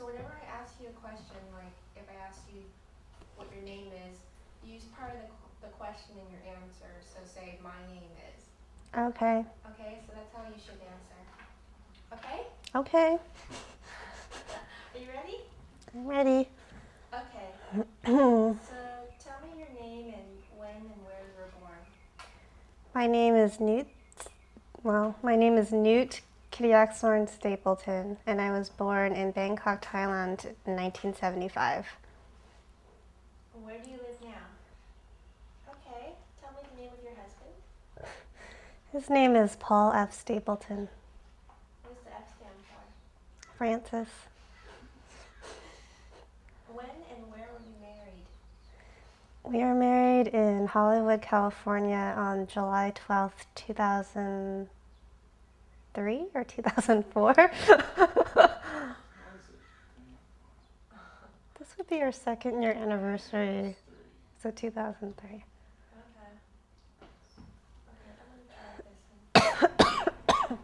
So whenever I ask you a question, like if I ask you what your name is, use part of the question in your answer. So say, my name is. Okay. Okay, so that's how you should answer. Okay? Okay. Are you ready? I'm ready. Okay. So tell me your name and when and where you were born. My name is Newt Kittiaksorn Stapleton, and I was born in Bangkok, Thailand in 1975. Where do you live now? Okay. Tell me the name of your husband. His name is Paul F. Stapleton. What does the F stand for? Francis. When and where were you married? We were married in Hollywood, California on July 12th, 2003 or 2004. This would be our second year anniversary, so 2003. Okay. Okay, I'm gonna try this one.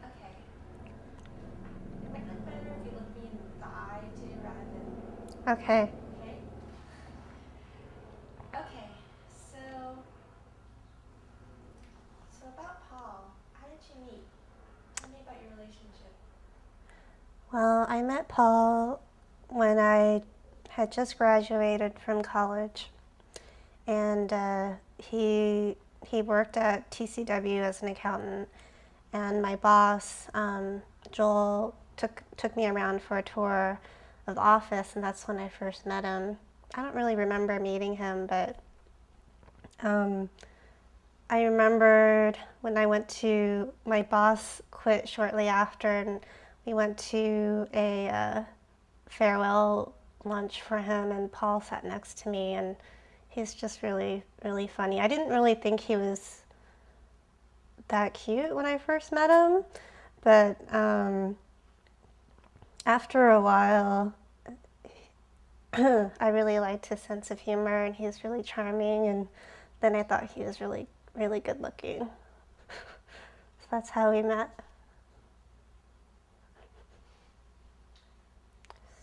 Okay. It might look better if you look me in the eye too, rather than. Okay. Okay. Okay. So about Paul, how did you meet? Tell me about your relationship. Well, I met Paul when I had just graduated from college, and he worked at TCW as an accountant, and my boss, Joel, took me around for a tour of the office, and that's when I first met him. I don't really remember meeting him, but I remembered when my boss quit shortly after, and we went to a farewell lunch for him, and Paul sat next to me, and he's just really, really funny. I didn't really think he was that cute when I first met him, but after a while, I really liked his sense of humor, and he was really charming, and then I thought he was really, really good looking. So that's how we met.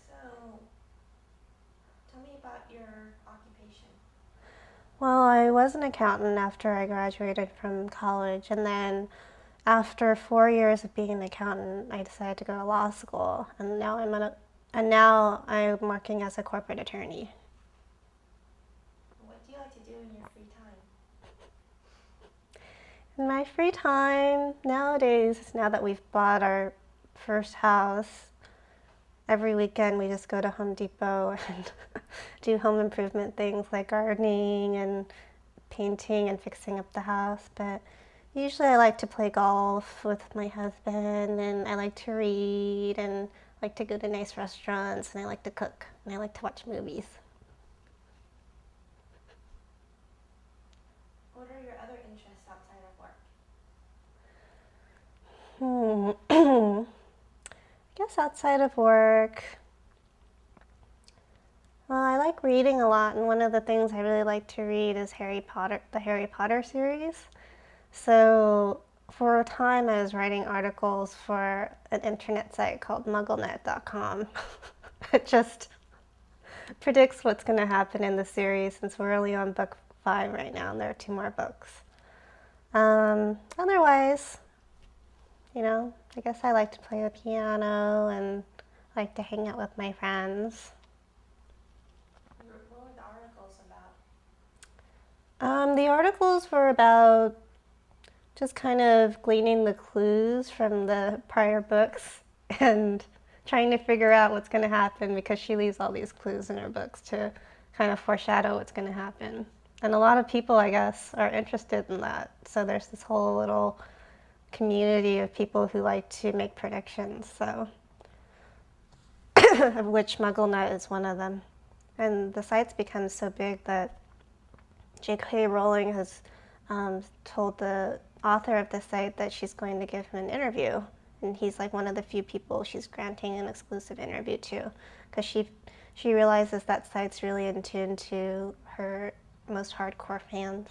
So, tell me about your occupation. Well, I was an accountant after I graduated from college, and then after 4 years of being an accountant, I decided to go to law school, and now I'm working as a corporate attorney. What do you like to do in your free time? In my free time nowadays, now that we've bought our first house, every weekend we just go to Home Depot and do home improvement things like gardening and painting and fixing up the house. But usually I like to play golf with my husband, and I like to read, and like to go to nice restaurants, and I like to cook, and I like to watch movies. What are your other interests outside of work? I guess outside of work, well, I like reading a lot, and one of the things I really like to read is the Harry Potter series. So for a time, I was writing articles for an internet site called MuggleNet.com. It just predicts what's going to happen in the series, since we're only on book 5 right now, and there are 2 more books. Otherwise, I guess I like to play the piano and like to hang out with my friends. What were the articles about? The articles were about just kind of gleaning the clues from the prior books and trying to figure out what's going to happen, because she leaves all these clues in her books to kind of foreshadow what's going to happen. And a lot of people, I guess, are interested in that. So there's this whole little community of people who like to make predictions, so of which MuggleNet is one of them. And the site's become so big that J.K. Rowling has told the author of the site that she's going to give him an interview, and he's like one of the few people she's granting an exclusive interview to, because she realizes that site's really in tune to her most hardcore fans.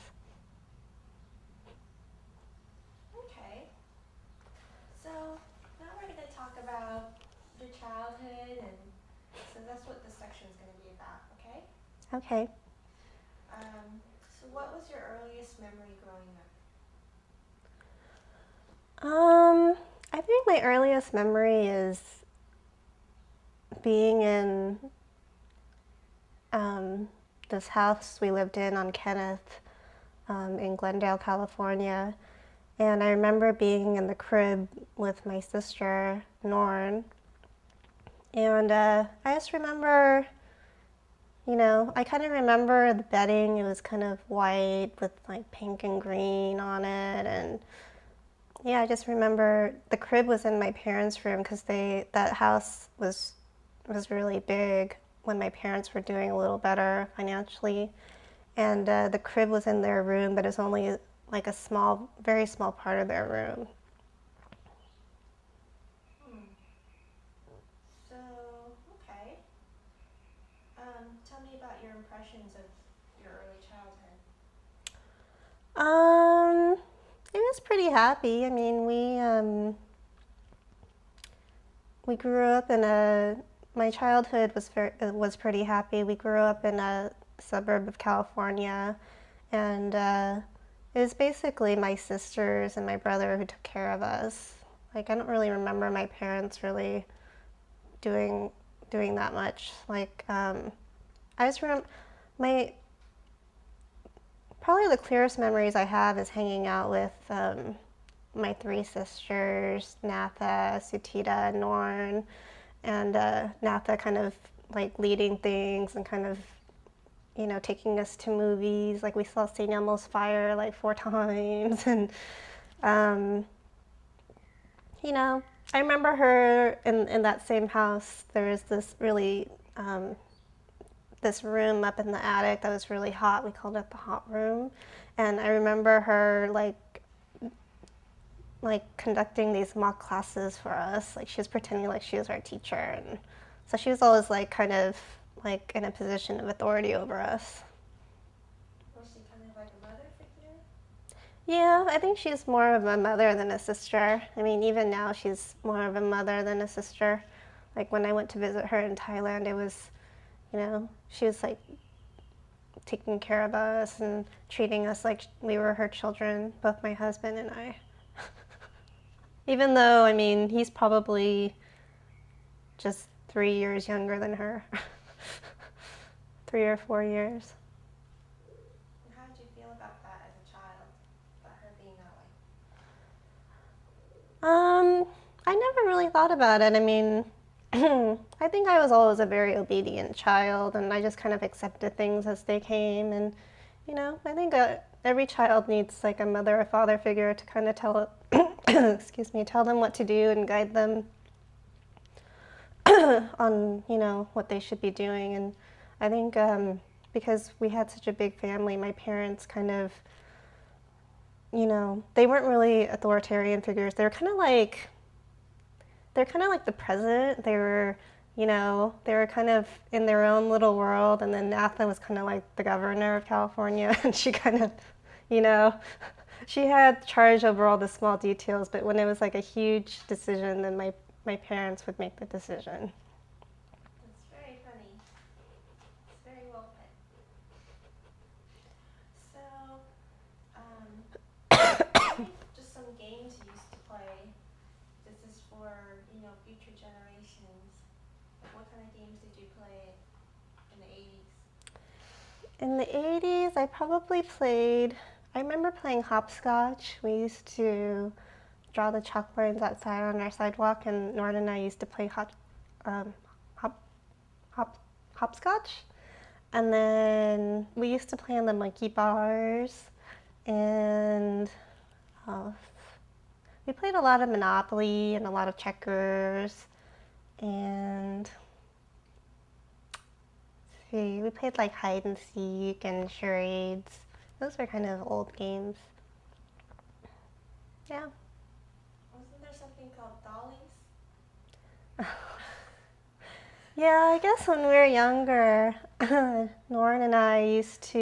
Okay. So now we're going to talk about Okay. So what was your earliest memory growing I think my earliest memory is being in this house we lived in on Kenneth in Glendale, California. And I remember being in the crib with my sister, Norn. And I just remember, I kind of remember the bedding. It was kind of white with like pink and green on it. And yeah, I just remember the crib was in my parents' room because that house was really big when my parents were doing a little better financially. And the crib was in their room, but it's only like a small, very small part of their room. So, okay. Tell me about your impressions of your early childhood. It was pretty happy. I mean, we grew up my childhood was pretty happy. We grew up in a suburb of California, and it was basically my sisters and my brother who took care of us. Like, I don't really remember my parents really doing that much. Like, I just remember probably the clearest memories I have is hanging out with my three sisters, Natha, Sutita, and Norn, and Natha kind of like leading things and kind of, taking us to movies. Like we saw St. Elmo's Fire like 4 times, and I remember her in that same house. There was this really this room up in the attic that was really hot. We called it the hot room, and I remember her like conducting these mock classes for us. Like she was pretending like she was our teacher, and so she was always like kind of like in a position of authority over us. Was she kind of like a mother figure? Yeah, I think she's more of a mother than a sister. I mean, even now she's more of a mother than a sister. Like when I went to visit her in Thailand, it was, she was like taking care of us and treating us like we were her children, both my husband and I. Even though, I mean, he's probably just 3 years younger than her. 3 or 4 years. And how did you feel about that as a child? About her being that way? I never really thought about it. I mean, I think I was always a very obedient child, and I just kind of accepted things as they came. And, I think every child needs like a mother or father figure to kind of tell them what to do and guide them on, what they should be doing. And I think because we had such a big family, my parents kind of, they weren't really authoritarian figures. They're kind of like the president. They were kind of in their own little world, and then Nathan was kind of like the governor of California, and she kind of, she had charge over all the small details, but when it was like a huge decision, then my parents would make the decision. That's very funny. It's very well put. So, just some games you used to play. This is for, future generations. What kind of games did you play in the 80s? In the 80s, I remember playing hopscotch. We used to draw the chalk lines outside on our sidewalk, and Nora and I used to play hopscotch. And then we used to play on the monkey bars, and we played a lot of Monopoly and a lot of checkers, and we played like hide and seek and charades. Those were kind of old games. Yeah. Wasn't there something called dollies? Yeah, I guess when we were younger, Lauren and I used to